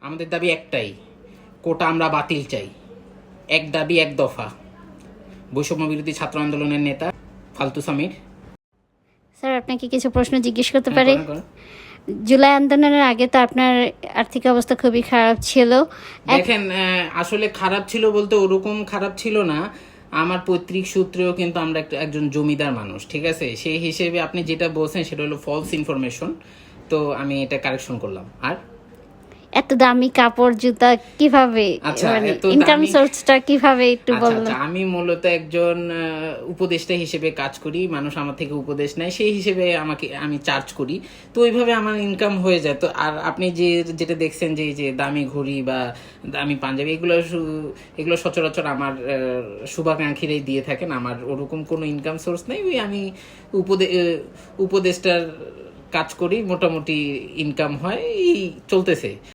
আমাদের দাবি একটাই, কোটা আমরা বাতিল চাই। এক দাবি এক দফা। বৈষম্য বিরোধী ছাত্র আন্দোলনের নেতা ফালতু সামির। স্যার আপনাকে কিছু প্রশ্ন জিজ্ঞেস করতে হ্যাঁ, পারি? করেন, করেন। জুলাই আন্দোলনের আগে তো আপনার আর্থিক অবস্থা খুবই খারাপ ছিল। দেখেন, আসলে খারাপ ছিল বলতে ওরকম খারাপ ছিল না। আমার পৈতৃক সূত্রেও কিন্তু আমরা একজন জমিদার মানুষ, ঠিক আছে? সেই হিসেবে আপনি যেটা বলছেন সেটা হলো ফলস ইনফরমেশন। তো আমি এটা কারেকশন করলাম। আর এত দামি কাপড় জুতা কিভাবে, আচ্ছা, মানে এত ইনকাম দামি- সোর্সটা কিভাবে একটু আচ্ছা, বলুন। আচ্ছা, আমি মূলত একজন উপদেষ্টা হিসেবে কাজ করি। মানুষ আমার থেকে উপদেশ নেয়, সেই হিসেবে আমি চার্জ করি। তো ওইভাবে আমার ইনকাম হয়ে যায়। তো আর আপনি যেটা দেখছেন যে এই যে দামি ঘড়ি বা দামি পাঞ্জাবি, এগুলো সচরাচর আমার শুভাকাঙ্ক্ষীরাই দিয়ে থাকেন। আমার ওরকম কোনো ইনকাম সোর্স নেই। ওই আমি উপদেষ্টার কাজ করি, মোটামুটি ইনকাম হয়, এই চলতেছে।